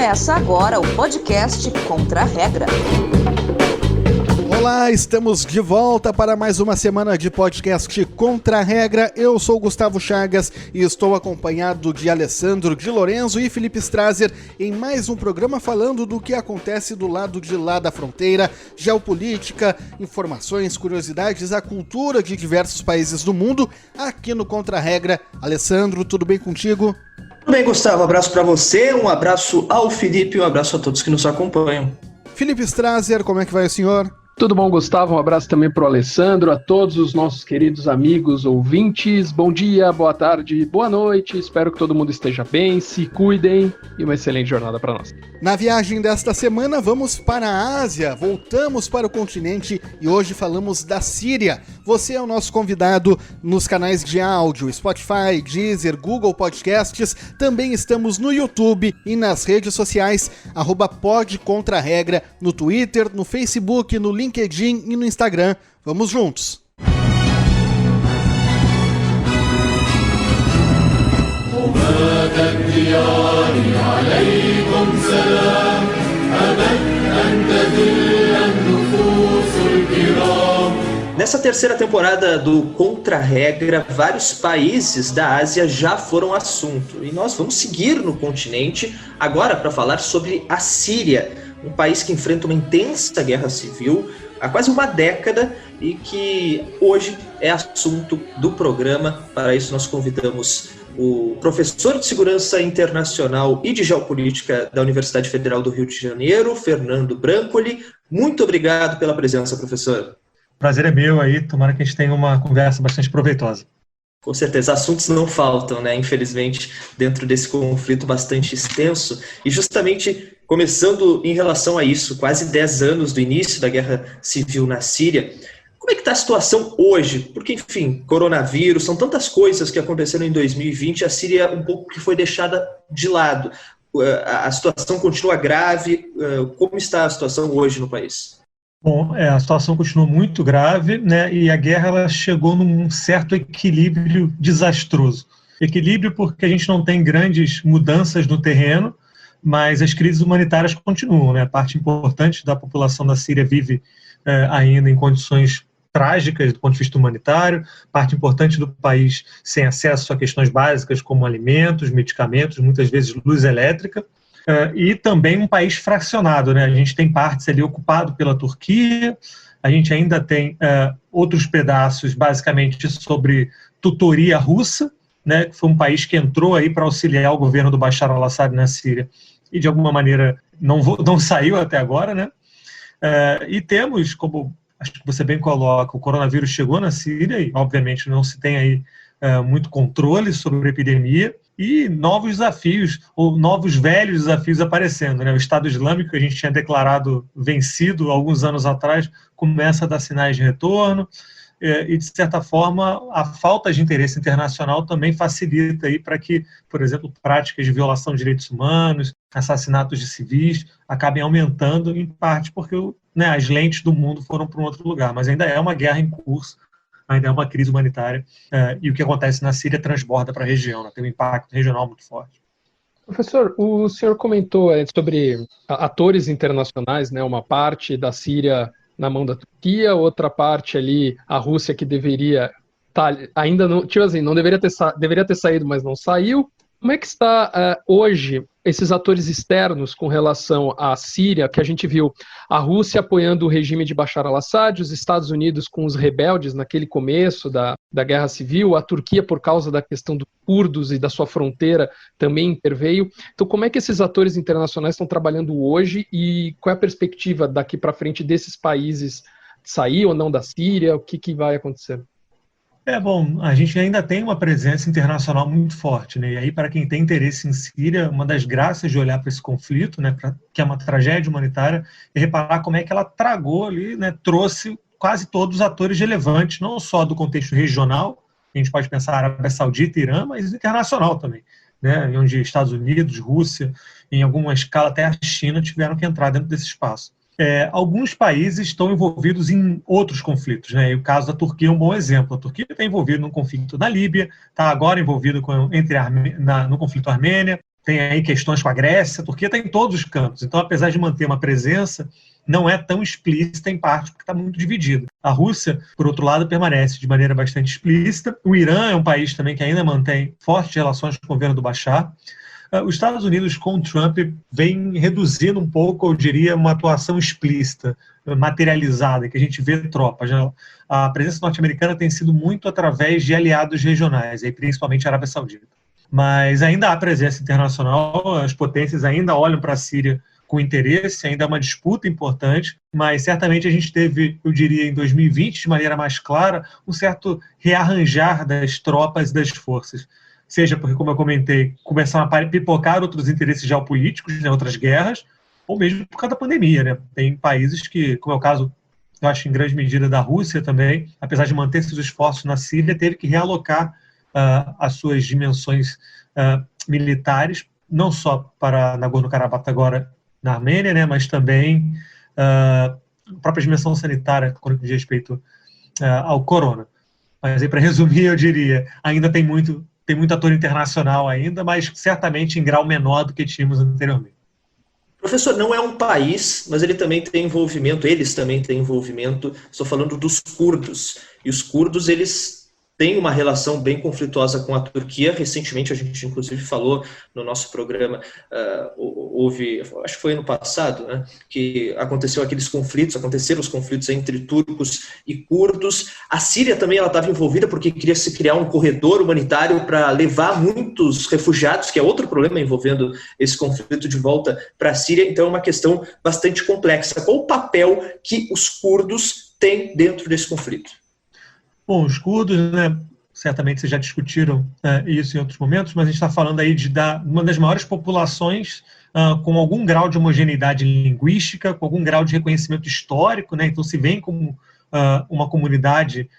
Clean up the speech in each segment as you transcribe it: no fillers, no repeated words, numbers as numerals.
Começa agora o podcast Contra a Regra. Olá, estamos de volta para mais uma semana de podcast Contra a Regra. Eu sou Gustavo Chagas e estou acompanhado de Alessandro de Lorenzo e Felipe Strasser em mais um programa falando do que acontece do lado de lá da fronteira, geopolítica, informações, curiosidades, a cultura de diversos países do mundo, aqui no Contra a Regra. Alessandro, tudo bem contigo? Tudo bem, Gustavo. Um abraço para você, um abraço ao Felipe e um abraço a todos que nos acompanham. Felipe Strasser, como é que vai o senhor? Tudo bom, Gustavo? Um abraço também para o Alessandro, a todos os nossos queridos amigos ouvintes. Bom dia, boa tarde, boa noite. Espero que todo mundo esteja bem, se cuidem e uma excelente jornada para nós. Na viagem desta semana, vamos para a Ásia, voltamos para o continente e hoje falamos da Síria. Você é o nosso convidado nos canais de áudio, Spotify, Deezer, Google Podcasts. Também estamos no YouTube e nas redes sociais, @podcontraregra, no Twitter, no Facebook, no LinkedIn e no Instagram. Vamos juntos! Nessa terceira temporada do Contra a Regra, vários países da Ásia já foram assunto. E nós vamos seguir no continente agora para falar sobre a Síria, um país que enfrenta uma intensa guerra civil há quase uma década e que hoje é assunto do programa. Para isso nós convidamos o professor de Segurança Internacional e de Geopolítica da Universidade Federal do Rio de Janeiro, Fernando Brancoli. Muito obrigado pela presença, professor. Prazer é meu aí, tomara que a gente tenha uma conversa bastante proveitosa. Com certeza, assuntos não faltam, né? Infelizmente, dentro desse conflito bastante extenso. E justamente começando em relação a isso, quase 10 anos do início da guerra civil na Síria, como é que está a situação hoje? Porque, enfim, coronavírus, são tantas coisas que aconteceram em 2020, a Síria um pouco que foi deixada de lado. A situação continua grave. Como está a situação hoje no país? Bom, a situação continua muito grave, né? E a guerra ela chegou num certo equilíbrio desastroso. Equilíbrio porque a gente não tem grandes mudanças no terreno, mas as crises humanitárias continuam, né? A parte importante da população da Síria vive ainda em condições trágicas do ponto de vista humanitário, parte importante do país sem acesso a questões básicas como alimentos, medicamentos, muitas vezes luz elétrica. E também um país fracionado, né? A gente tem partes ali ocupado pela Turquia, a gente ainda tem outros pedaços basicamente sobre tutoria russa, né? Que foi um país que entrou aí para auxiliar o governo do Bashar al-Assad na Síria e de alguma maneira não saiu até agora, né? E temos, como acho que você bem coloca, o coronavírus chegou na Síria e obviamente não se tem aí muito controle sobre a epidemia, e novos desafios, ou novos velhos desafios aparecendo, né? O Estado Islâmico, que a gente tinha declarado vencido alguns anos atrás, começa a dar sinais de retorno, e, de certa forma, a falta de interesse internacional também facilita aí para que, por exemplo, práticas de violação de direitos humanos, assassinatos de civis, acabem aumentando, em parte porque as lentes do mundo foram para um outro lugar, mas ainda é uma guerra em curso, ainda é uma crise humanitária, e o que acontece na Síria transborda para a região, né? Tem um impacto regional muito forte. Professor, o senhor comentou sobre atores internacionais, né? Uma parte da Síria na mão da Turquia, outra parte ali, a Rússia que deveria ainda não, tipo assim, não deveria ter saído, mas não saiu. Como é que está hoje esses atores externos com relação à Síria, que a gente viu a Rússia apoiando o regime de Bashar al-Assad, os Estados Unidos com os rebeldes naquele começo da guerra civil, a Turquia por causa da questão dos curdos e da sua fronteira também interveio. Então, como é que esses atores internacionais estão trabalhando hoje e qual é a perspectiva daqui para frente desses países sair ou não da Síria? O que vai acontecer? Bom, a gente ainda tem uma presença internacional muito forte, né? E aí, para quem tem interesse em Síria, uma das graças de olhar para esse conflito, né, que é uma tragédia humanitária, é reparar como é que ela tragou ali, né, trouxe quase todos os atores relevantes, não só do contexto regional, a gente pode pensar Arábia Saudita e Irã, mas internacional também, né? Onde Estados Unidos, Rússia, em alguma escala até a China tiveram que entrar dentro desse espaço. Alguns países estão envolvidos em outros conflitos, né? E o caso da Turquia é um bom exemplo. A Turquia está envolvida num conflito na Líbia, está agora envolvida no conflito Armênia, tem aí questões com a Grécia, a Turquia está em todos os campos. Então, apesar de manter uma presença, não é tão explícita em parte, porque está muito dividida. A Rússia, por outro lado, permanece de maneira bastante explícita. O Irã é um país também que ainda mantém fortes relações com o governo do Bashar. Os Estados Unidos, com o Trump, vem reduzindo um pouco, eu diria, uma atuação explícita, materializada, que a gente vê tropas. A presença norte-americana tem sido muito através de aliados regionais, aí principalmente a Arábia Saudita. Mas ainda há presença internacional, as potências ainda olham para a Síria com interesse, ainda há uma disputa importante, mas certamente a gente teve, eu diria, em 2020, de maneira mais clara, um certo rearranjar das tropas e das forças. Seja porque, como eu comentei, começaram a pipocar outros interesses geopolíticos, né, outras guerras, ou mesmo por causa da pandemia, né? Tem países que, como é o caso, eu acho, em grande medida da Rússia também, apesar de manter seus esforços na Síria, teve que realocar as suas dimensões militares, não só para Nagorno-Karabakh agora na Armênia, né, mas também a própria dimensão sanitária quando diz respeito ao corona. Mas aí, para resumir, eu diria, ainda tem muito ator internacional ainda, mas certamente em grau menor do que tínhamos anteriormente. Professor, não é um país, mas ele também tem envolvimento, eles também têm envolvimento, estou falando dos curdos, e os curdos, eles têm uma relação bem conflituosa com a Turquia. Recentemente, a gente inclusive falou no nosso programa, houve, acho que foi ano passado, né, que aconteceram os conflitos entre turcos e curdos. A Síria também estava envolvida porque queria se criar um corredor humanitário para levar muitos refugiados, que é outro problema envolvendo esse conflito, de volta para a Síria. Então é uma questão bastante complexa. Qual o papel que os curdos têm dentro desse conflito? Bom, os curdos, né, certamente vocês já discutiram isso em outros momentos, mas a gente está falando aí de uma das maiores populações com algum grau de homogeneidade linguística, com algum grau de reconhecimento histórico, né, então se vem como uma comunidade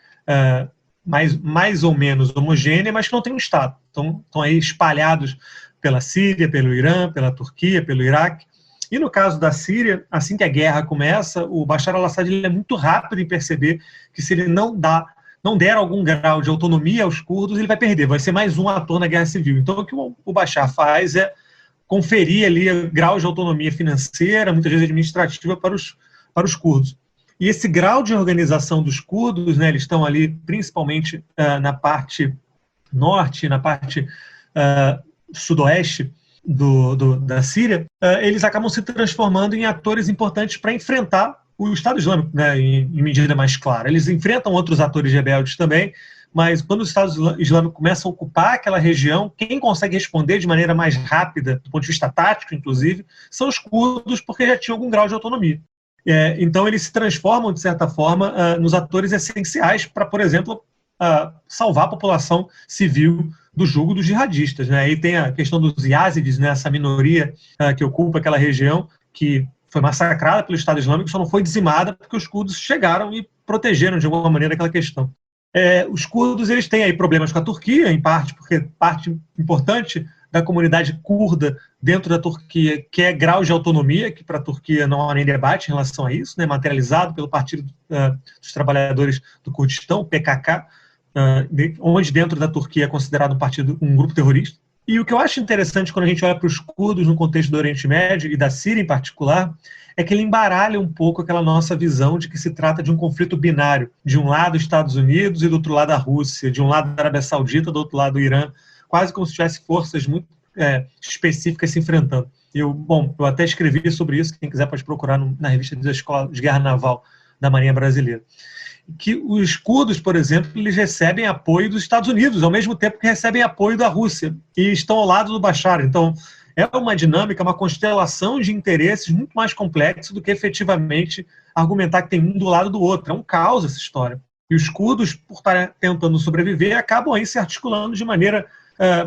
mais ou menos homogênea, mas que não tem um Estado. Então, estão aí espalhados pela Síria, pelo Irã, pela Turquia, pelo Iraque. E no caso da Síria, assim que a guerra começa, o Bashar al-Assad ele é muito rápido em perceber que se ele não der algum grau de autonomia aos curdos, ele vai perder, vai ser mais um ator na guerra civil. Então, o que o Bashar faz é conferir ali graus de autonomia financeira, muitas vezes administrativa, para os curdos. E esse grau de organização dos curdos, né, eles estão ali principalmente na parte norte, na parte sudoeste da Síria, eles acabam se transformando em atores importantes para enfrentar o Estado Islâmico, né, em medida mais clara. Eles enfrentam outros atores rebeldes também, mas quando o Estado Islâmico começa a ocupar aquela região, quem consegue responder de maneira mais rápida, do ponto de vista tático, inclusive, são os curdos, porque já tinham algum grau de autonomia. Então, eles se transformam, de certa forma, nos atores essenciais para, por exemplo, salvar a população civil do jugo dos jihadistas, né? Aí tem a questão dos Yazidis, né, essa minoria que ocupa aquela região, que foi massacrada pelo Estado Islâmico, só não foi dizimada porque os curdos chegaram e protegeram de alguma maneira aquela questão. Os curdos eles têm aí problemas com a Turquia, em parte porque parte importante da comunidade curda dentro da Turquia quer grau de autonomia, que para a Turquia não há nem debate em relação a isso, né, materializado pelo Partido dos Trabalhadores do Kurdistão, PKK, onde dentro da Turquia é considerado um grupo terrorista. E o que eu acho interessante quando a gente olha para os curdos no contexto do Oriente Médio e da Síria em particular, é que ele embaralha um pouco aquela nossa visão de que se trata de um conflito binário. De um lado Estados Unidos e do outro lado a Rússia, de um lado a Arábia Saudita, do outro lado o Irã, quase como se tivesse forças muito específicas se enfrentando. Eu até escrevi sobre isso, quem quiser pode procurar na revista da Escola de Guerra Naval da Marinha Brasileira. Que os curdos, por exemplo, eles recebem apoio dos Estados Unidos, ao mesmo tempo que recebem apoio da Rússia, e estão ao lado do Bashar. Então, é uma dinâmica, uma constelação de interesses muito mais complexa do que efetivamente argumentar que tem um do lado do outro. É um caos essa história. E os curdos, por estarem tentando sobreviver, acabam aí se articulando de maneira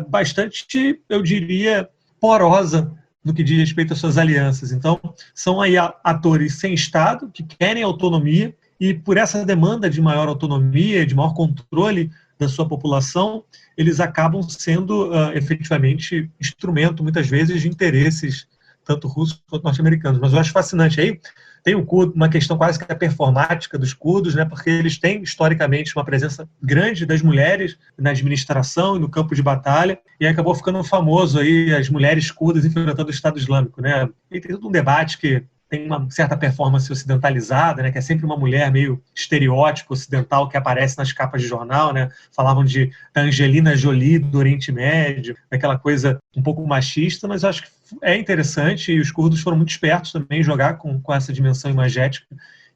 bastante, eu diria, porosa no que diz respeito às suas alianças. Então, são aí atores sem Estado, que querem autonomia, e por essa demanda de maior autonomia, de maior controle da sua população, eles acabam sendo efetivamente instrumento, muitas vezes, de interesses tanto russos quanto norte-americanos. Mas eu acho fascinante. Aí tem o curdo, uma questão quase que a performática dos curdos, né, porque eles têm, historicamente, uma presença grande das mulheres na administração e no campo de batalha, e aí acabou ficando famoso aí as mulheres curdas enfrentando o Estado Islâmico, né? E tem todo um debate que tem uma certa performance ocidentalizada, né, que é sempre uma mulher meio estereótipo ocidental que aparece nas capas de jornal, né? Falavam da Angelina Jolie do Oriente Médio, aquela coisa um pouco machista, mas eu acho que é interessante, e os curdos foram muito espertos também em jogar com essa dimensão imagética,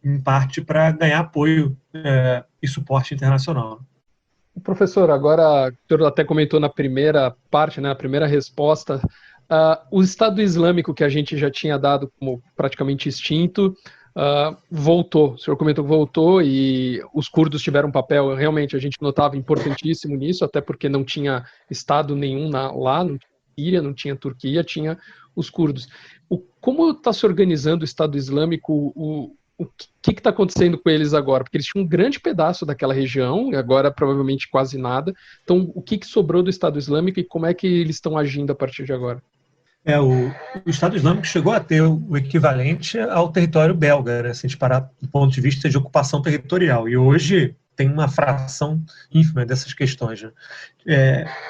em parte para ganhar apoio e suporte internacional. Professor, agora, o senhor até comentou na primeira parte, né, na primeira resposta, o Estado Islâmico, que a gente já tinha dado como praticamente extinto, voltou. O senhor comentou que voltou e os curdos tiveram um papel, realmente, a gente notava importantíssimo nisso, até porque não tinha Estado nenhum lá, não tinha Síria, não tinha Turquia, tinha os curdos. Como está se organizando o Estado Islâmico? O que está acontecendo com eles agora? Porque eles tinham um grande pedaço daquela região, agora provavelmente quase nada. Então, o que sobrou do Estado Islâmico e como é que eles estão agindo a partir de agora? O Estado Islâmico chegou a ter o equivalente ao território belga, né, se a gente parar do ponto de vista de ocupação territorial. E hoje tem uma fração ínfima dessas questões, né?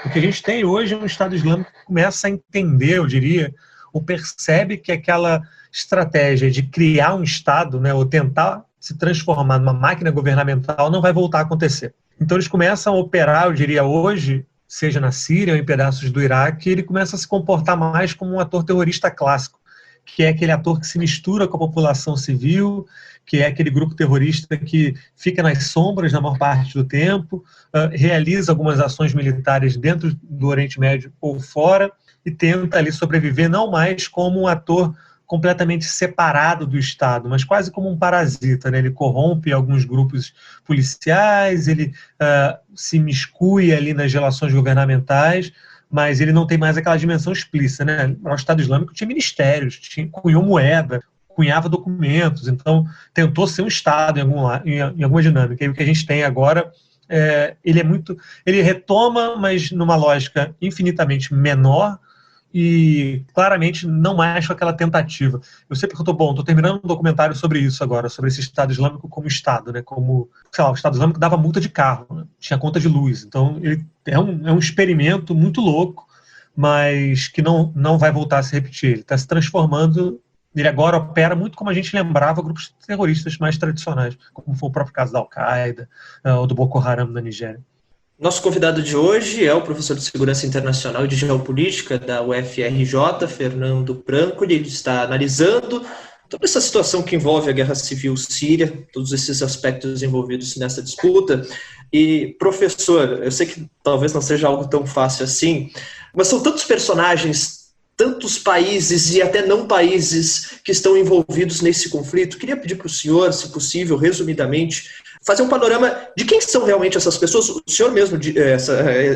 O que a gente tem hoje é um Estado Islâmico que começa a entender, eu diria, ou percebe que aquela estratégia de criar um Estado, né, ou tentar se transformar numa máquina governamental não vai voltar a acontecer. Então eles começam a operar, eu diria hoje, seja na Síria ou em pedaços do Iraque, ele começa a se comportar mais como um ator terrorista clássico, que é aquele ator que se mistura com a população civil, que é aquele grupo terrorista que fica nas sombras na maior parte do tempo, realiza algumas ações militares dentro do Oriente Médio ou fora, e tenta ali sobreviver não mais como um ator completamente separado do Estado, mas quase como um parasita, né? Ele corrompe alguns grupos policiais, ele se miscui ali nas relações governamentais, mas ele não tem mais aquela dimensão explícita, né? O Estado Islâmico tinha ministérios, cunhou moeda, cunhava documentos, então tentou ser um Estado em alguma dinâmica. E o que a gente tem agora, ele retoma, mas numa lógica infinitamente menor, e claramente não mais com aquela tentativa. Eu sempre estou terminando um documentário sobre isso agora, sobre esse Estado Islâmico como Estado, né? Como, sei lá, o Estado Islâmico dava multa de carro, né? Tinha conta de luz, então ele é um experimento muito louco, mas que não vai voltar a se repetir. Ele está se transformando, ele agora opera muito como a gente lembrava grupos terroristas mais tradicionais, como foi o próprio caso da Al-Qaeda ou do Boko Haram na Nigéria. Nosso convidado de hoje é o professor de Segurança Internacional e de Geopolítica da UFRJ, Fernando Branco. Ele está analisando toda essa situação que envolve a guerra civil síria, todos esses aspectos envolvidos nessa disputa. E, professor, eu sei que talvez não seja algo tão fácil assim, mas são tantos personagens, tantos países e até não países que estão envolvidos nesse conflito. Queria pedir para o senhor, se possível, resumidamente, fazer um panorama de quem são realmente essas pessoas. O senhor mesmo,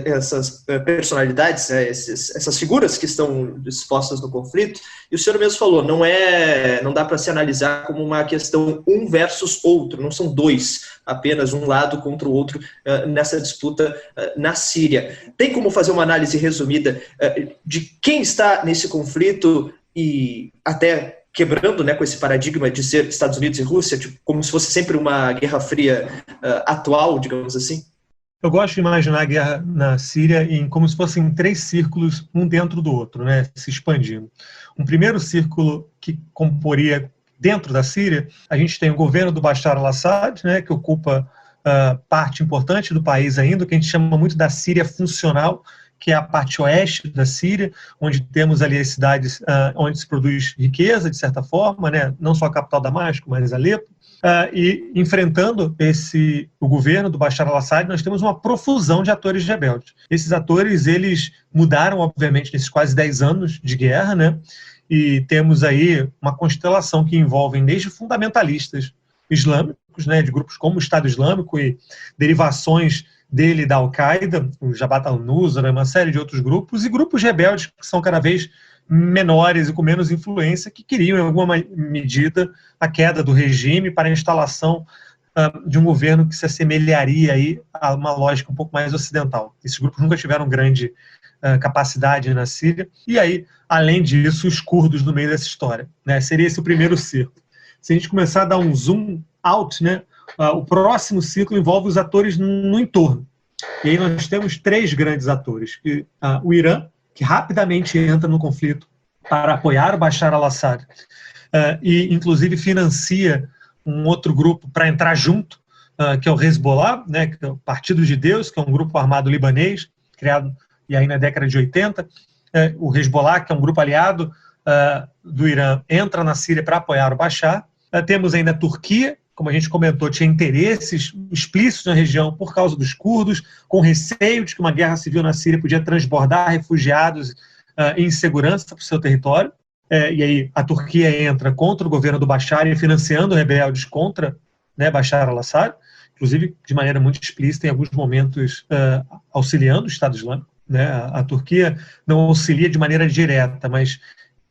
essas personalidades, essas figuras que estão expostas no conflito, e o senhor mesmo falou, não dá para se analisar como uma questão um versus outro, não são dois, apenas um lado contra o outro nessa disputa na Síria. Tem como fazer uma análise resumida de quem está nesse conflito e até quebrando, né, com esse paradigma de ser Estados Unidos e Rússia, tipo, como se fosse sempre uma Guerra Fria atual, digamos assim? Eu gosto de imaginar a guerra na Síria como se fossem 3 círculos, um dentro do outro, né, se expandindo. Um primeiro círculo que comporia dentro da Síria, a gente tem o governo do Bashar al-Assad, né, que ocupa parte importante do país ainda, que a gente chama muito da Síria funcional, que é a parte oeste da Síria, onde temos ali as cidades onde se produz riqueza, de certa forma, né? Não só a capital Damasco, mas Alepo. E enfrentando o governo do Bashar al-Assad, nós temos uma profusão de atores rebeldes. Esses atores, eles mudaram, obviamente, nesses quase 10 anos de guerra, né? E temos aí uma constelação que envolve desde fundamentalistas islâmicos, né, de grupos como o Estado Islâmico e derivações dele da Al-Qaeda, o Jabhat al-Nusra, uma série de outros grupos, e grupos rebeldes que são cada vez menores e com menos influência, que queriam, em alguma medida, a queda do regime para a instalação de um governo que se assemelharia aí a uma lógica um pouco mais ocidental. Esses grupos nunca tiveram grande capacidade na Síria. E aí, além disso, os curdos no meio dessa história, né? Seria esse o primeiro ciclo. Se a gente começar a dar um zoom out, né? O próximo ciclo envolve os atores no entorno. E aí nós temos 3 grandes atores. O Irã, que rapidamente entra no conflito para apoiar o Bashar al-Assad, e inclusive financia um outro grupo para entrar junto, que é o Hezbollah, né, que é o Partido de Deus, que é um grupo armado libanês, criado e aí na década de 80. O Hezbollah, que é um grupo aliado do Irã, entra na Síria para apoiar o Bashar. Temos ainda a Turquia, como a gente comentou, tinha interesses explícitos na região por causa dos curdos, com receio de que uma guerra civil na Síria podia transbordar refugiados em insegurança para o seu território. E aí a Turquia entra contra o governo do Bashar e financiando rebeldes contra, né, Bashar al-Assad, inclusive de maneira muito explícita, em alguns momentos auxiliando o Estado Islâmico, né? A Turquia não auxilia de maneira direta, mas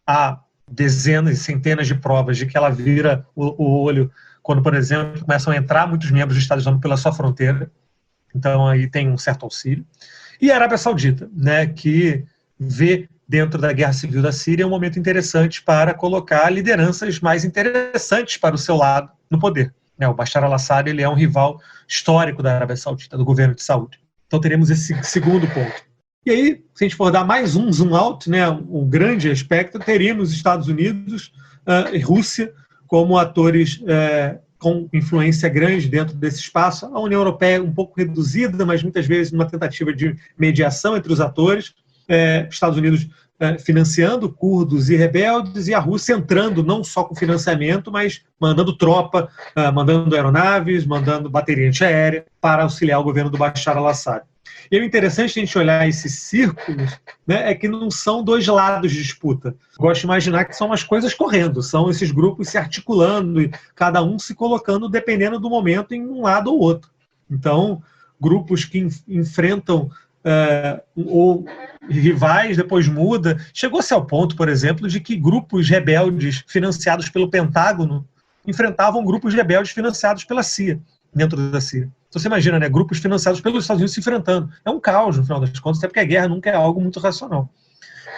há dezenas e centenas de provas de que ela vira o olho quando, por exemplo, começam a entrar muitos membros do Estado Islâmico pela sua fronteira. Então aí tem um certo auxílio. E a Arábia Saudita, né, que vê dentro da guerra civil da Síria um momento interessante para colocar lideranças mais interessantes para o seu lado no poder. O Bashar al-Assad, ele é um rival histórico da Arábia Saudita, do governo de Saúde. Então teremos esse segundo ponto. E aí, se a gente for dar mais um zoom out, né, um grande aspecto, teríamos Estados Unidos e Rússia como atores com influência grande dentro desse espaço. A União Europeia um pouco reduzida, mas muitas vezes numa tentativa de mediação entre os atores. Estados Unidos financiando curdos e rebeldes, e a Rússia entrando não só com financiamento, mas mandando tropa, mandando aeronaves, mandando bateria antiaérea para auxiliar o governo do Bashar al-Assad. E o interessante a gente olhar esses círculos, né, é que não são 2 lados de disputa. Gosto de imaginar que são umas coisas correndo, são esses grupos se articulando e cada um se colocando dependendo do momento em um lado ou outro. Então, grupos que enfrentam ou rivais, depois muda. Chegou-se ao ponto, por exemplo, de que grupos rebeldes financiados pelo Pentágono enfrentavam grupos rebeldes financiados pela CIA, dentro da Síria. Então você imagina, né, grupos financiados pelos Estados Unidos se enfrentando. É um caos, no final das contas, até porque a guerra nunca é algo muito racional.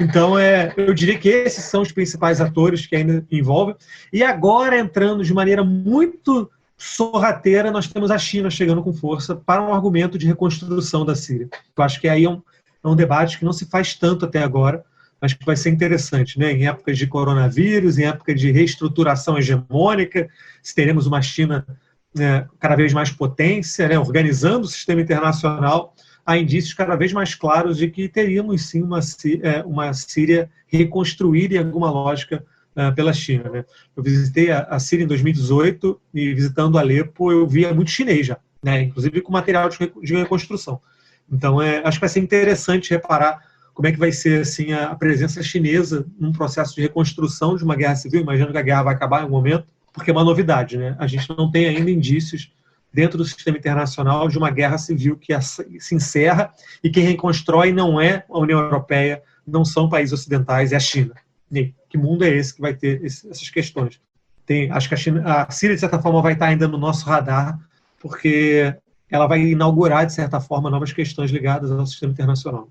Então, eu diria que esses são os principais atores que ainda envolvem. E agora, entrando de maneira muito sorrateira, nós temos a China chegando com força para um argumento de reconstrução da Síria. Eu acho que aí é um debate que não se faz tanto até agora, mas que vai ser interessante, né? Em épocas de coronavírus, em época de reestruturação hegemônica, se teremos uma China cada vez mais potência, né, organizando o sistema internacional, há indícios cada vez mais claros de que teríamos sim uma Síria reconstruída em alguma lógica pela China, né? Eu visitei a Síria em 2018 e visitando Alepo eu via muito chinês já, né, inclusive com material de reconstrução. Então acho que vai ser interessante reparar como é que vai ser assim, a presença chinesa num processo de reconstrução de uma guerra civil. Imagino que a guerra vai acabar em um momento, porque é uma novidade, né? A gente não tem ainda indícios dentro do sistema internacional de uma guerra civil que se encerra e quem reconstrói não é a União Europeia, não são países ocidentais, é a China. E que mundo é esse que vai ter essas questões? Acho que a Síria, de certa forma, vai estar ainda no nosso radar, porque ela vai inaugurar, de certa forma, novas questões ligadas ao sistema internacional.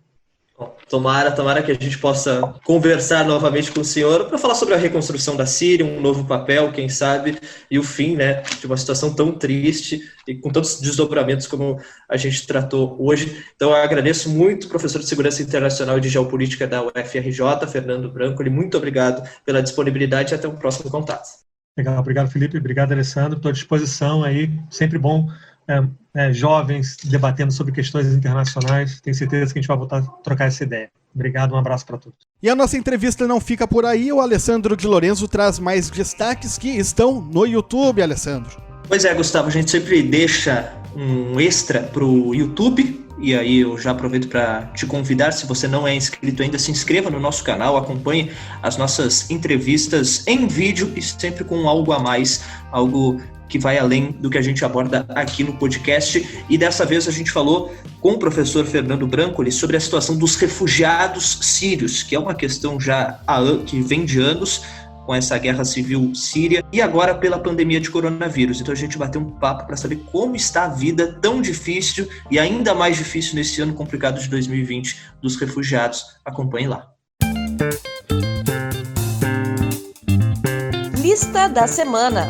Tomara que a gente possa conversar novamente com o senhor para falar sobre a reconstrução da Síria, um novo papel, quem sabe, e o fim, né, de uma situação tão triste e com tantos desdobramentos como a gente tratou hoje. Então eu agradeço muito, professor de Segurança Internacional e de Geopolítica da UFRJ, Fernando Brancoli, muito obrigado pela disponibilidade e até o próximo contato. Legal, obrigado Felipe, obrigado Alessandro, estou à disposição aí, sempre bom jovens debatendo sobre questões internacionais. Tenho certeza que a gente vai voltar a trocar essa ideia. Obrigado, um abraço para todos. E a nossa entrevista não fica por aí. O Alessandro de Lorenzo traz mais destaques que estão no YouTube, Alessandro. Pois é, Gustavo, a gente sempre deixa um extra para o YouTube. E aí eu já aproveito para te convidar, se você não é inscrito ainda, se inscreva no nosso canal, acompanhe as nossas entrevistas em vídeo e sempre com algo a mais, algo que vai além do que a gente aborda aqui no podcast. E dessa vez a gente falou com o professor Fernando Brancoli sobre a situação dos refugiados sírios, que é uma questão já que vem de anos, com essa guerra civil síria e agora pela pandemia de coronavírus. Então a gente bateu um papo para saber como está a vida tão difícil e ainda mais difícil nesse ano complicado de 2020 dos refugiados. Acompanhe lá. Lista da semana.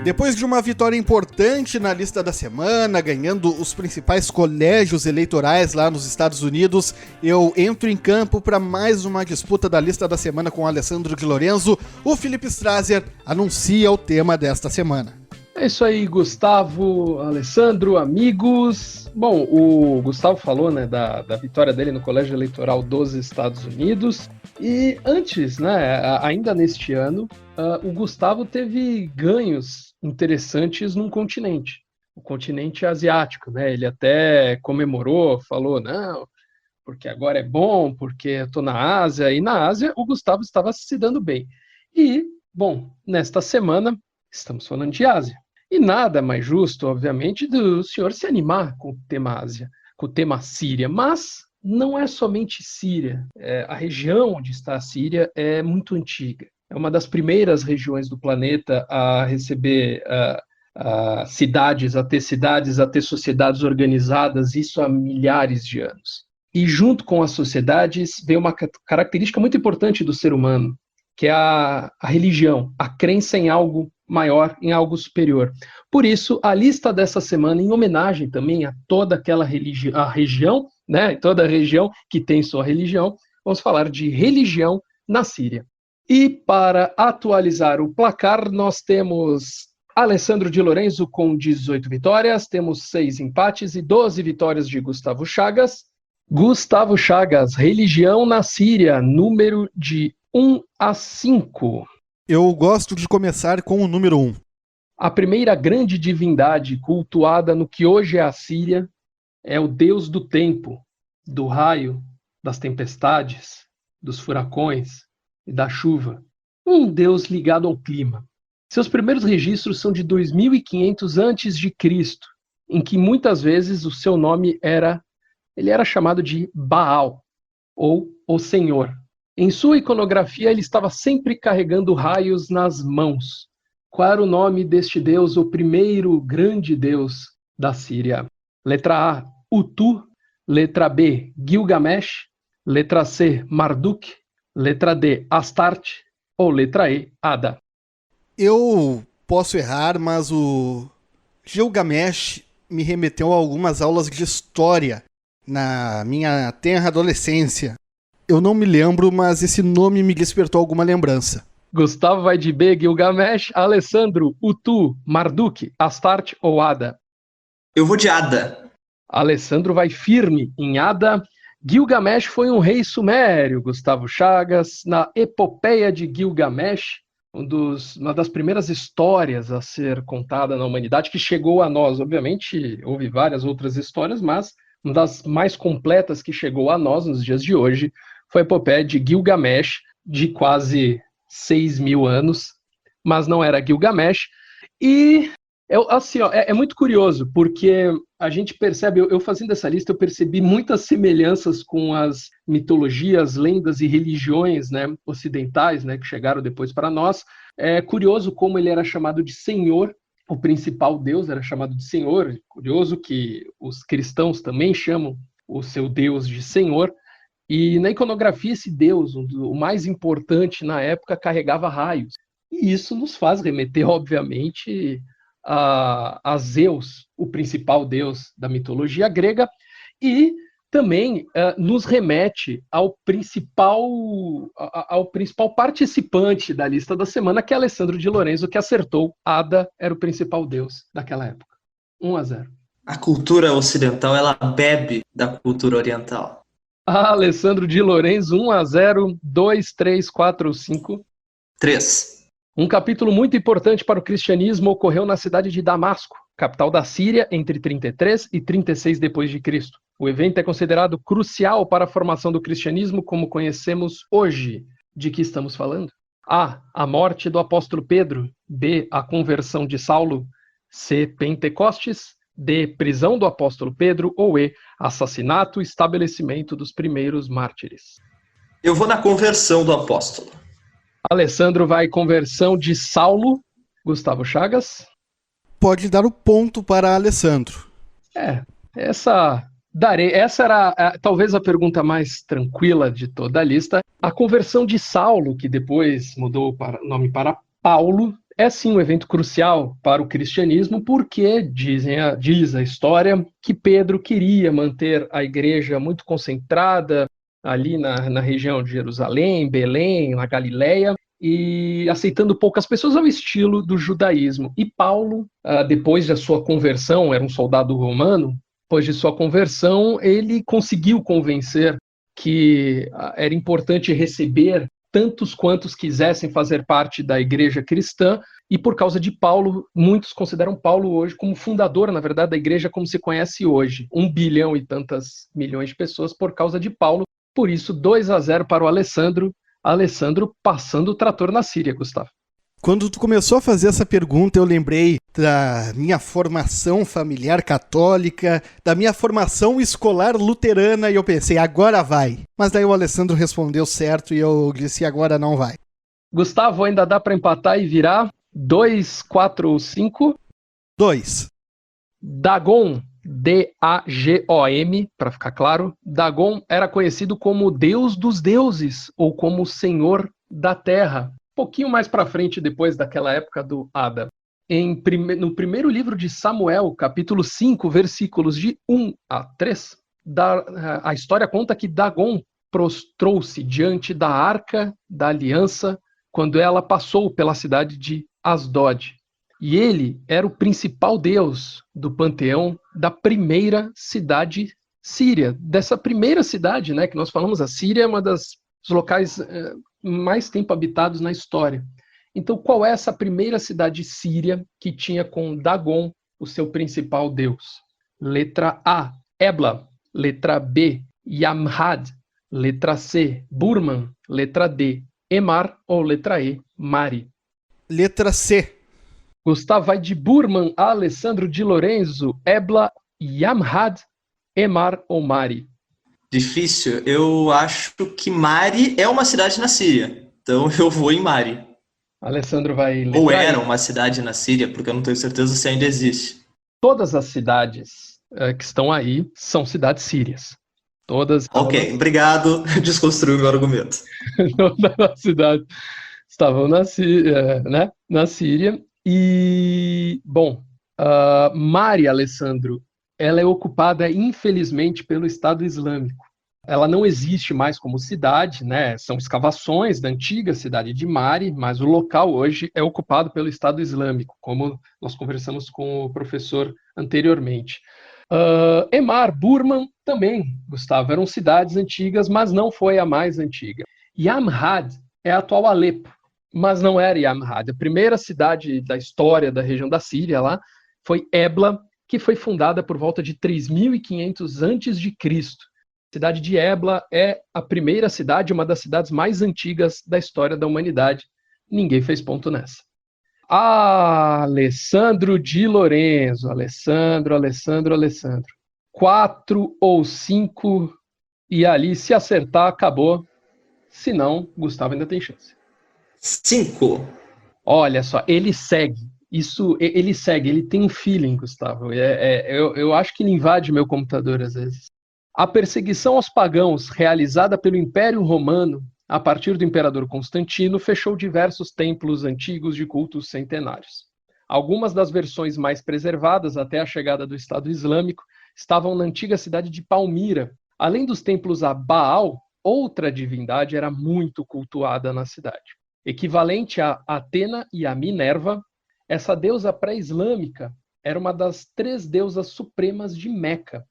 Depois de uma vitória importante na lista da semana, ganhando os principais colégios eleitorais lá nos Estados Unidos, eu entro em campo para mais uma disputa da lista da semana com o Alessandro de Lorenzo. O Felipe Strasser anuncia o tema desta semana. É isso aí, Gustavo, Alessandro, amigos. Bom, o Gustavo falou, né, da vitória dele no colégio eleitoral dos Estados Unidos. E antes, né, ainda neste ano, o Gustavo teve ganhos interessantes num continente, o continente asiático, né? Ele até comemorou, falou, não, porque agora é bom, porque eu estou na Ásia, e na Ásia o Gustavo estava se dando bem. E, bom, nesta semana estamos falando de Ásia. E nada mais justo, obviamente, do senhor se animar com o tema Ásia, com o tema Síria, mas não é somente Síria. A região onde está a Síria é muito antiga. É uma das primeiras regiões do planeta a receber cidades, a ter sociedades organizadas, isso há milhares de anos. E junto com as sociedades vem uma característica muito importante do ser humano, que é a religião, a crença em algo maior, em algo superior. Por isso, a lista dessa semana, em homenagem também a toda aquela região, né, toda a região que tem sua religião, vamos falar de religião na Síria. E para atualizar o placar, nós temos Alessandro de Lorenzo com 18 vitórias, temos 6 empates e 12 vitórias de Gustavo Chagas. Gustavo Chagas, religião na Síria, número de 1 a 5. Eu gosto de começar com o número 1. A primeira grande divindade cultuada no que hoje é a Síria é o deus do tempo, do raio, das tempestades, dos furacões e da chuva. Um deus ligado ao clima. Seus primeiros registros são de 2500 a.C., em que muitas vezes o seu nome era chamado de Baal, ou o Senhor. Em sua iconografia, ele estava sempre carregando raios nas mãos. Qual era o nome deste deus, o primeiro grande deus da Síria? Letra A, Utu. Letra B, Gilgamesh. Letra C, Marduk. Letra D, Astarte. Ou letra E, Ada. Eu posso errar, mas o Gilgamesh me remeteu a algumas aulas de história na minha tenra adolescência. Eu não me lembro, mas esse nome me despertou alguma lembrança. Gustavo vai de B, Gilgamesh. Alessandro, Utu, Marduk, Astarte ou Ada? Eu vou de Ada. Alessandro vai firme em Ada. Gilgamesh foi um rei sumério, Gustavo Chagas. Na epopeia de Gilgamesh, uma das primeiras histórias a ser contada na humanidade, que chegou a nós. Obviamente, houve várias outras histórias, mas uma das mais completas que chegou a nós nos dias de hoje foi a epopeia de Gilgamesh, de quase 6.000 anos, mas não era Gilgamesh. E é muito curioso, porque a gente percebe, eu fazendo essa lista, eu percebi muitas semelhanças com as mitologias, lendas e religiões, né, ocidentais, né, que chegaram depois para nós. É curioso como ele era chamado de Senhor, o principal deus era chamado de Senhor. Curioso que os cristãos também chamam o seu deus de Senhor. E na iconografia, esse deus, o mais importante na época, carregava raios. E isso nos faz remeter, obviamente, a Zeus, o principal deus da mitologia grega, e também nos remete ao principal participante da lista da semana, que é Alessandro de Lorenzo, que acertou. Ada era o principal deus daquela época. 1-0. A cultura ocidental, ela bebe da cultura oriental. Alessandro de Lorenzo, 1-0, 2, 3, 4 ou 5? 3. Um capítulo muito importante para o cristianismo ocorreu na cidade de Damasco, capital da Síria, entre 33 e 36 d.C. O evento é considerado crucial para a formação do cristianismo como conhecemos hoje. De que estamos falando? A. A morte do apóstolo Pedro. B. A conversão de Saulo. C. Pentecostes. D. Prisão do apóstolo Pedro. Ou E. Assassinato e estabelecimento dos primeiros mártires. Eu vou na conversão do apóstolo. Alessandro vai conversão de Saulo. Gustavo Chagas? Pode dar o ponto para Alessandro. Essa era talvez a pergunta mais tranquila de toda a lista. A conversão de Saulo, que depois mudou o nome para Paulo, é sim um evento crucial para o cristianismo, porque diz a história que Pedro queria manter a igreja muito concentrada ali na região de Jerusalém, Belém, na Galileia, e aceitando poucas pessoas ao estilo do judaísmo. E Paulo, depois da sua conversão, era um soldado romano, depois de sua conversão, ele conseguiu convencer que era importante receber tantos quantos quisessem fazer parte da igreja cristã, e por causa de Paulo, muitos consideram Paulo hoje como fundador, na verdade, da igreja como se conhece hoje. 1 bilhão e tantas milhões de pessoas por causa de Paulo. Por isso, 2-0 para o Alessandro. Alessandro passando o trator na Síria, Gustavo. Quando tu começou a fazer essa pergunta, eu lembrei da minha formação familiar católica, da minha formação escolar luterana, e eu pensei, agora vai. Mas daí o Alessandro respondeu certo e eu disse, agora não vai. Gustavo, ainda dá para empatar e virar? 2, 4, 5? 2. Dagon, D-A-G-O-M, para ficar claro. Dagon era conhecido como Deus dos deuses, ou como Senhor da Terra. Pouquinho mais para frente, depois daquela época do Ada. No primeiro livro de Samuel, capítulo 5, versículos de 1 a 3, a história conta que Dagon prostrou-se diante da Arca da Aliança quando ela passou pela cidade de Asdod. E ele era o principal deus do panteão da primeira cidade síria. Dessa primeira cidade, né, que nós falamos, a Síria é uma dos locais mais tempo habitados na história. Então, qual é essa primeira cidade síria que tinha com Dagon o seu principal deus? Letra A, Ebla. Letra B, Yamhad. Letra C, Burman. Letra D, Emar. Ou letra E, Mari. Letra C. Gustavo vai de Burman a Alessandro de Lorenzo, Ebla, Yamhad, Emar ou Mari. Difícil. Eu acho que Mari é uma cidade na Síria. Então eu vou em Mari. Alessandro vai... Ou era uma cidade na Síria, porque eu não tenho certeza se ainda existe. Todas as cidades que estão aí são cidades sírias. Todas. Ok, obrigado. Desconstruiu meu argumento. Todas as cidades estavam na Síria, né? Na Síria. E, bom, Mari, Alessandro, ela é ocupada, infelizmente, pelo Estado Islâmico. Ela não existe mais como cidade, né? São escavações da antiga cidade de Mari, mas o local hoje é ocupado pelo Estado Islâmico, como nós conversamos com o professor anteriormente. Emar, Burman também, Gustavo, eram cidades antigas, mas não foi a mais antiga. Yamhad é a atual Alepo, mas não era Yamhad. A primeira cidade da história da região da Síria lá foi Ebla, que foi fundada por volta de 3.500 a.C. A cidade de Ebla é a primeira cidade, uma das cidades mais antigas da história da humanidade. Ninguém fez ponto nessa. Alessandro de Lorenzo. Alessandro. 4 ou 5, e ali, se acertar, acabou. Se não, Gustavo ainda tem chance. 5. Olha só, ele segue. Ele tem um feeling, Gustavo. Eu acho que ele invade meu computador às vezes. A perseguição aos pagãos realizada pelo Império Romano a partir do imperador Constantino fechou diversos templos antigos de cultos centenários. Algumas das versões mais preservadas até a chegada do Estado Islâmico estavam na antiga cidade de Palmira. Além dos templos a Baal, outra divindade era muito cultuada na cidade. Equivalente a Atena e a Minerva, essa deusa pré-islâmica era uma das 3 deusas supremas de Meca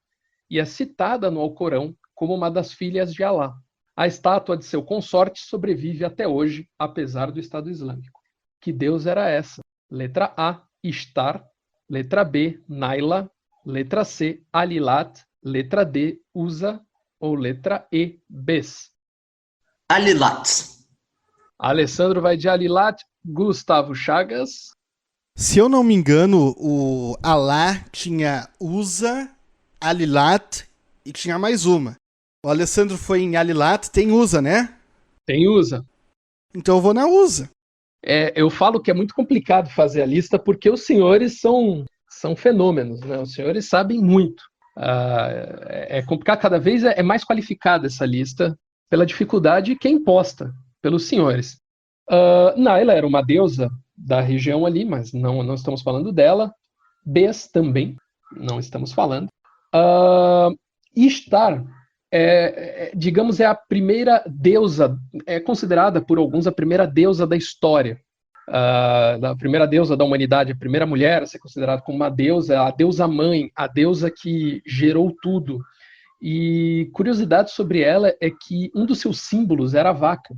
e é citada no Alcorão como uma das filhas de Alá. A estátua de seu consorte sobrevive até hoje, apesar do Estado Islâmico. Que deusa era essa? Letra A, Ishtar. Letra B, Naila. Letra C, Alilat. Letra D, Uza. Ou letra E, Bes. Alilat. Alessandro vai de Alilat. Gustavo Chagas. Se eu não me engano, o Alá tinha Uza, Alilat e tinha mais uma. O Alessandro foi em Alilat, tem Uza, né? Tem Uza. Então eu vou na USA. Eu falo que é muito complicado fazer a lista porque os senhores são fenômenos, né? Os senhores sabem muito. É complicado, cada vez é mais qualificada essa lista pela dificuldade que é imposta pelos senhores. Naila era uma deusa da região ali, mas não estamos falando dela. Bes também, não estamos falando. Ishtar, digamos, é a primeira deusa, é considerada por alguns a primeira deusa da história. A primeira deusa da humanidade, a primeira mulher a ser considerada como uma deusa, a deusa mãe, a deusa que gerou tudo. E curiosidade sobre ela é que um dos seus símbolos era a vaca.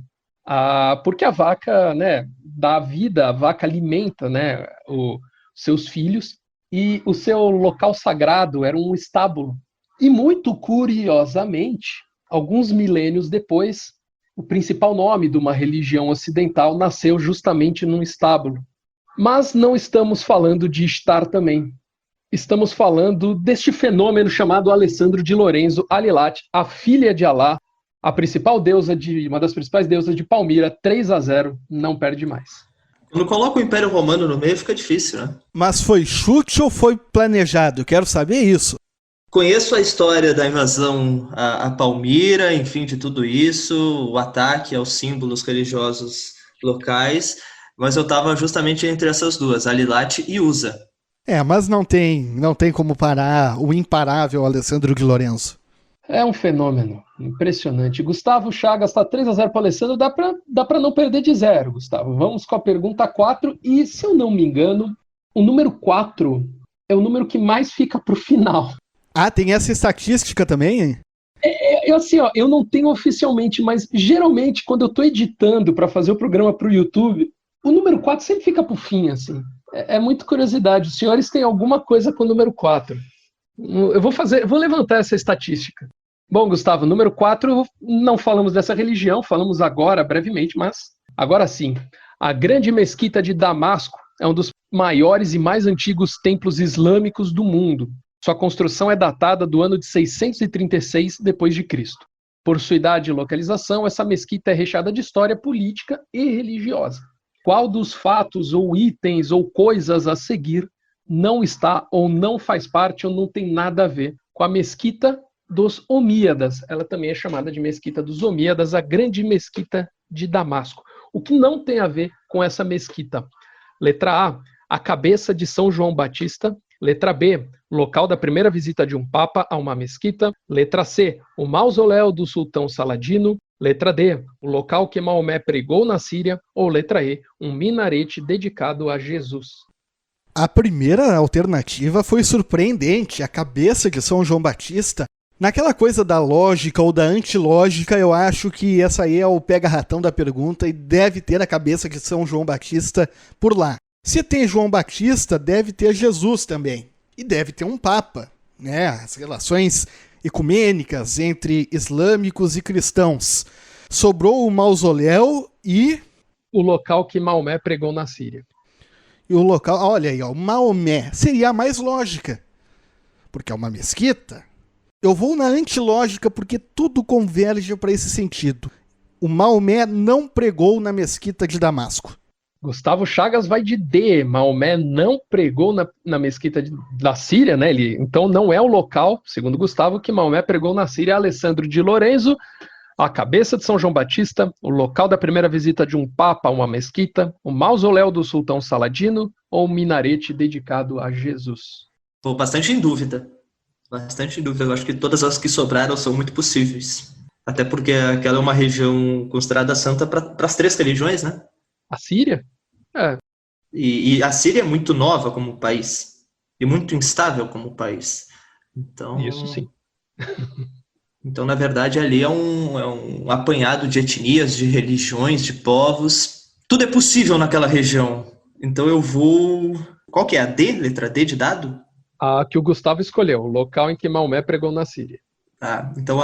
Porque a vaca, né, dá vida, a vaca alimenta, né, os seus filhos, e o seu local sagrado era um estábulo. E muito curiosamente, alguns milênios depois, o principal nome de uma religião ocidental nasceu justamente num estábulo. Mas não estamos falando de Ishtar também. Estamos falando deste fenômeno chamado Alessandro de Lorenzo Alilat, a filha de Alá, a principal deusa uma das principais deusas de Palmira, 3-0, não perde mais. Quando coloca o Império Romano no meio, fica difícil, né? Mas foi chute ou foi planejado? Eu quero saber isso. Conheço a história da invasão a Palmira, enfim, de tudo isso, o ataque aos símbolos religiosos locais, mas eu estava justamente entre essas duas, Alilat e USA. Mas não tem como parar o imparável Alessandro de Lorenzo. É um fenômeno impressionante. Gustavo Chagas está 3-0 para o Alessandro, dá para não perder de 0, Gustavo. Vamos com a pergunta 4, e se eu não me engano, o número 4 é o número que mais fica para o final. Tem essa estatística também, hein? Eu não tenho oficialmente, mas geralmente quando eu estou editando para fazer o programa para o YouTube, o número 4 sempre fica para o fim, assim. É muita curiosidade. Os senhores têm alguma coisa com o número 4? Eu vou levantar essa estatística. Bom, Gustavo, número 4, não falamos dessa religião, falamos agora, brevemente, mas agora sim. A Grande Mesquita de Damasco é um dos maiores e mais antigos templos islâmicos do mundo. Sua construção é datada do ano de 636 d.C. Por sua idade e localização, essa mesquita é recheada de história política e religiosa. Qual dos fatos ou itens ou coisas a seguir não está ou não faz parte ou não tem nada a ver com a mesquita dos Omíadas? Ela também é chamada de mesquita dos Omíadas, a Grande Mesquita de Damasco. O que não tem a ver com essa mesquita? Letra A cabeça de São João Batista. Letra B, local da primeira visita de um papa a uma mesquita. Letra C, o mausoléu do sultão Saladino. Letra D, o local que Maomé pregou na Síria. Ou letra E, um minarete dedicado a Jesus. A primeira alternativa foi surpreendente, a cabeça de São João Batista. Naquela coisa da lógica ou da antilógica, eu acho que essa aí é o pega-ratão da pergunta e deve ter a cabeça de São João Batista por lá. Se tem João Batista, deve ter Jesus também. E deve ter um papa, né? As relações ecumênicas entre islâmicos e cristãos. Sobrou o mausoléu e... o local que Maomé pregou na Síria. E o local, olha aí, Maomé seria a mais lógica, porque é uma mesquita. Eu vou na antilógica porque tudo converge para esse sentido. O Maomé não pregou na mesquita de Damasco. Gustavo Chagas vai de D. Maomé não pregou na mesquita da Síria, né? Então não é o local, segundo Gustavo, que Maomé pregou na Síria. Alessandro de Lorenzo, a cabeça de São João Batista, o local da primeira visita de um papa a uma mesquita, o mausoléu do sultão Saladino ou o minarete dedicado a Jesus. Estou bastante em dúvida. Eu acho que todas as que sobraram são muito possíveis. Até porque aquela é uma região considerada santa para as 3 religiões, né? A Síria? E a Síria é muito nova como país. E muito instável como país. Então, isso sim. Então, na verdade, ali é um apanhado de etnias, de religiões, de povos. Tudo é possível naquela região. Então eu vou... Qual que é a D? Letra D de dado? A que o Gustavo escolheu, o local em que Maomé pregou na Síria. Então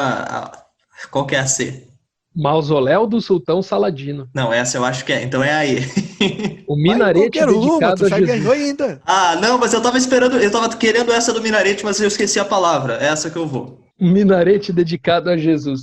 qual que é a C? Mausoléu do sultão Saladino. Não, essa eu acho que é. Então é a E. O minarete dedicado a Jesus. Ganhou ainda. Não, mas eu tava esperando, eu tava querendo essa do minarete, mas eu esqueci a palavra. É essa que eu vou. Um minarete dedicado a Jesus.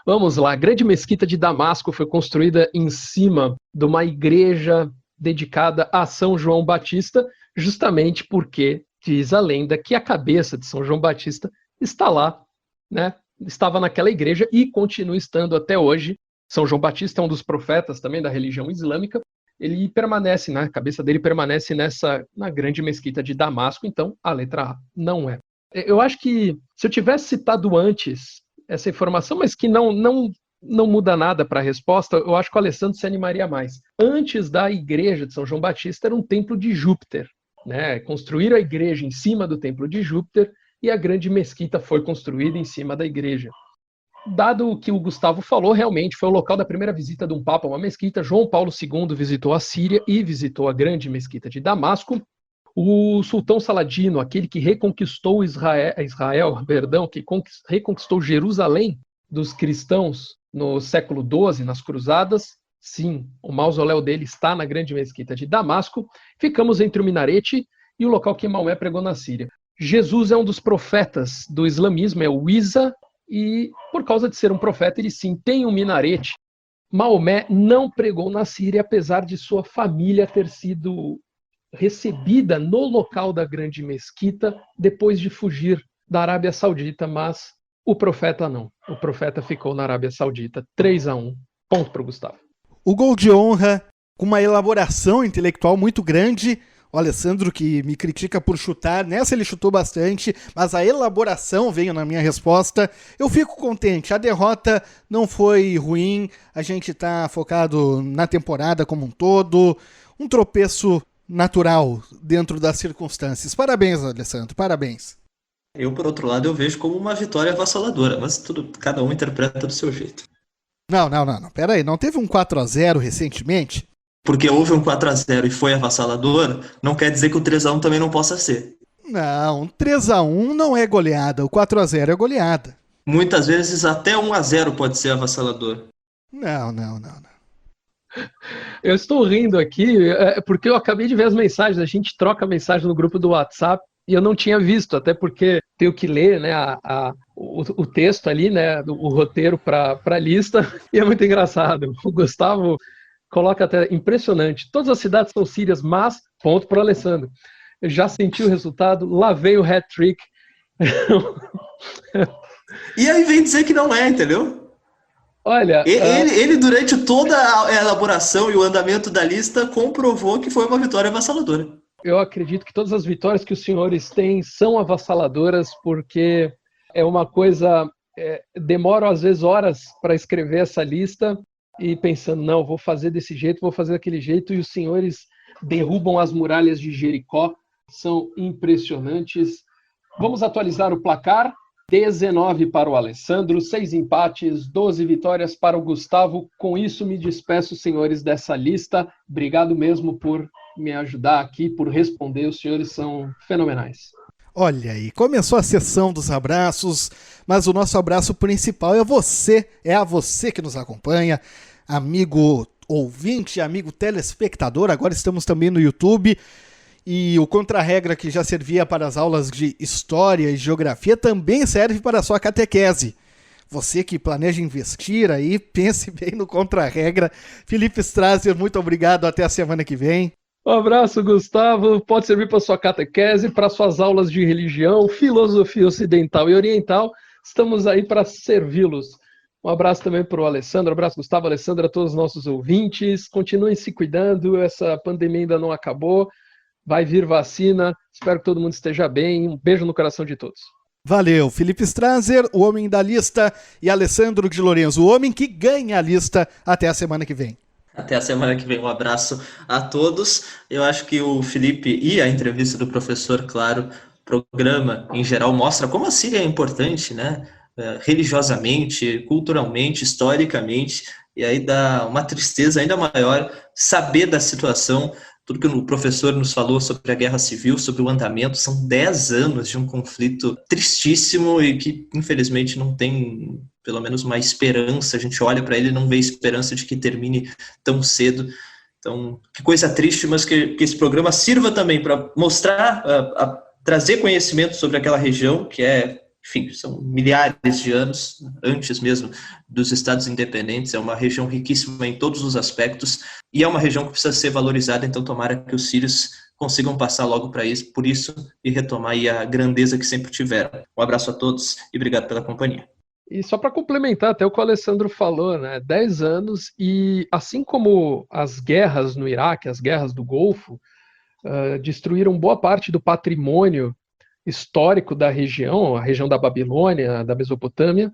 Vamos lá, a grande mesquita de Damasco foi construída em cima de uma igreja dedicada a São João Batista, justamente porque diz a lenda que a cabeça de São João Batista está lá, né? Estava naquela igreja e continua estando até hoje. São João Batista é um dos profetas também da religião islâmica. Ele permanece, né? A cabeça dele permanece na grande mesquita de Damasco, então a letra A não é. Eu acho que se eu tivesse citado antes essa informação, mas que não muda nada para a resposta, eu acho que o Alessandro se animaria mais. Antes da igreja de São João Batista era um templo de Júpiter, né? Construíram a igreja em cima do templo de Júpiter e a grande mesquita foi construída em cima da igreja. Dado o que o Gustavo falou, realmente foi o local da primeira visita de um papa a uma mesquita. João Paulo II visitou a Síria e visitou a grande mesquita de Damasco. O sultão Saladino, aquele que reconquistou que reconquistou Jerusalém dos cristãos no século XII, nas cruzadas, sim, o mausoléu dele está na grande mesquita de Damasco. Ficamos entre o minarete e o local que Maomé pregou na Síria. Jesus é um dos profetas do islamismo, é o Isa, e por causa de ser um profeta, ele sim tem um minarete. Maomé não pregou na Síria, apesar de sua família ter sido recebida no local da grande mesquita depois de fugir da Arábia Saudita, mas o profeta não. O profeta ficou na Arábia Saudita. 3-1. Ponto para o Gustavo. O gol de honra, com uma elaboração intelectual muito grande. O Alessandro, que me critica por chutar, nessa ele chutou bastante, mas a elaboração veio na minha resposta. Eu fico contente, a derrota não foi ruim, a gente tá focado na temporada como um todo, um tropeço natural dentro das circunstâncias. Parabéns, Alessandro, parabéns. Eu, por outro lado, eu vejo como uma vitória avassaladora, mas cada um interpreta do seu jeito. Não, pera aí, não teve um 4-0 recentemente? Porque houve um 4-0 e foi avassalador, não quer dizer que o 3-1 também não possa ser. Não, 3-1 não é goleada, o 4-0 é goleada. Muitas vezes até 1-0 pode ser avassalador. Não. Eu estou rindo aqui porque eu acabei de ver as mensagens, a gente troca mensagem no grupo do WhatsApp e eu não tinha visto, até porque tenho que ler, né, o texto ali, né, o roteiro para a lista, e é muito engraçado. O Gustavo coloca até impressionante. Todas as cidades são sírias, mas, ponto para o Alessandro. Eu já senti o resultado, lá veio o hat-trick. E aí vem dizer que não é, entendeu? Olha... Ele, durante toda a elaboração e o andamento da lista, comprovou que foi uma vitória avassaladora. Eu acredito que todas as vitórias que os senhores têm são avassaladoras, porque é uma coisa... demoro, às vezes, horas para escrever essa lista, e pensando, não, vou fazer desse jeito, vou fazer daquele jeito, e os senhores derrubam as muralhas de Jericó, são impressionantes. Vamos atualizar o placar, 19 para o Alessandro, 6 empates, 12 vitórias para o Gustavo. Com isso me despeço, senhores, dessa lista. Obrigado mesmo por me ajudar aqui, por responder, os senhores são fenomenais. Olha aí, começou a sessão dos abraços, mas o nosso abraço principal é a você que nos acompanha, amigo ouvinte, amigo telespectador. Agora estamos também no YouTube, e o Contra-Regra, que já servia para as aulas de História e Geografia, também serve para a sua catequese. Você que planeja investir aí, pense bem no Contra-Regra. Felipe Strasser, muito obrigado, até a semana que vem. Um abraço, Gustavo. Pode servir para sua catequese, para suas aulas de religião, filosofia ocidental e oriental. Estamos aí para servi-los. Um abraço também para o Alessandro. Um abraço, Gustavo, Alessandro, a todos os nossos ouvintes. Continuem se cuidando, essa pandemia ainda não acabou. Vai vir vacina. Espero que todo mundo esteja bem. Um beijo no coração de todos. Valeu, Felipe Strasser, o homem da lista, e Alessandro de Lorenzo, o homem que ganha a lista. Até a semana que vem. Até a semana que vem, um abraço a todos. Eu acho que o Felipe e a entrevista do professor, claro, o programa em geral mostra como a Síria é importante, né? Religiosamente, culturalmente, historicamente, e aí dá uma tristeza ainda maior saber da situação. Tudo que o professor nos falou sobre a guerra civil, sobre o andamento, são 10 anos de um conflito tristíssimo e que, infelizmente, não tem, pelo menos, uma esperança. A gente olha para ele e não vê esperança de que termine tão cedo. Então, que coisa triste, mas que esse programa sirva também para mostrar, trazer conhecimento sobre aquela região, que é enfim, são milhares de anos, antes mesmo dos estados independentes. É uma região riquíssima em todos os aspectos e é uma região que precisa ser valorizada, então tomara que os sírios consigam passar logo por isso e retomar aí a grandeza que sempre tiveram. Um abraço a todos e obrigado pela companhia. E só para complementar até o que o Alessandro falou, né, 10 anos, e assim como as guerras no Iraque, as guerras do Golfo, destruíram boa parte do patrimônio histórico da região, a região da Babilônia, da Mesopotâmia,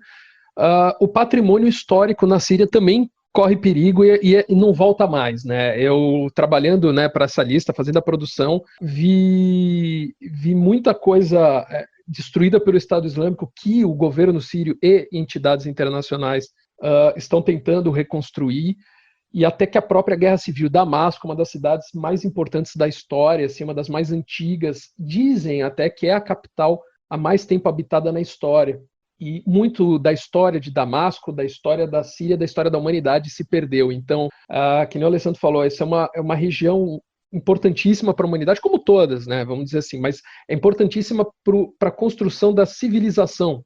o patrimônio histórico na Síria também corre perigo e não volta mais, né? Eu, trabalhando, né, para essa lista, fazendo a produção, vi muita coisa destruída pelo Estado Islâmico que o governo sírio e entidades internacionais estão tentando reconstruir, e até que a própria Guerra Civil, Damasco, uma das cidades mais importantes da história, assim, uma das mais antigas, dizem até que é a capital há mais tempo habitada na história. E muito da história de Damasco, da história da Síria, da história da humanidade se perdeu. Então, que nem o Alessandro falou, essa é uma região importantíssima para a humanidade, como todas, né, vamos dizer assim, mas é importantíssima para a construção da civilização,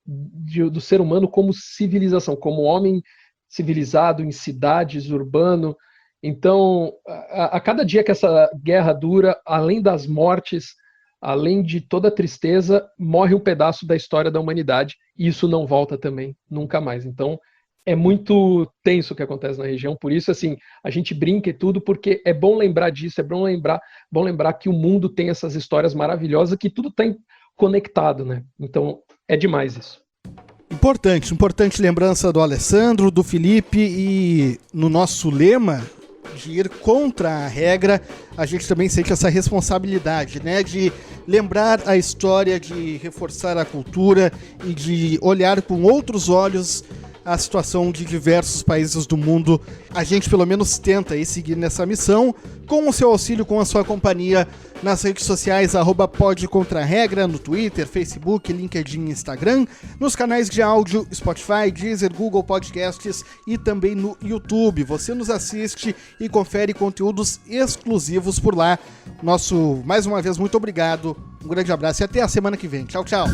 do ser humano como civilização, como homem civilizado em cidades, urbano. Então, a cada dia que essa guerra dura, além das mortes, além de toda a tristeza, morre um pedaço da história da humanidade, e isso não volta também, nunca mais. Então, é muito tenso o que acontece na região, por isso, assim, a gente brinca e tudo, porque é bom lembrar disso, é bom lembrar que o mundo tem essas histórias maravilhosas, que tudo está conectado, né? Então, é demais isso. Importante lembrança do Alessandro, do Felipe, e no nosso lema de ir contra a regra, a gente também sente essa responsabilidade, né, de lembrar a história, de reforçar a cultura e de olhar com outros olhos a situação de diversos países do mundo. A gente pelo menos tenta aí seguir nessa missão, com o seu auxílio, com a sua companhia, nas redes sociais, @podcontraregra, no Twitter, Facebook, LinkedIn, Instagram, nos canais de áudio, Spotify, Deezer, Google Podcasts e também no YouTube. Você nos assiste e confere conteúdos exclusivos por lá. Mais uma vez, muito obrigado, um grande abraço e até a semana que vem. Tchau, tchau!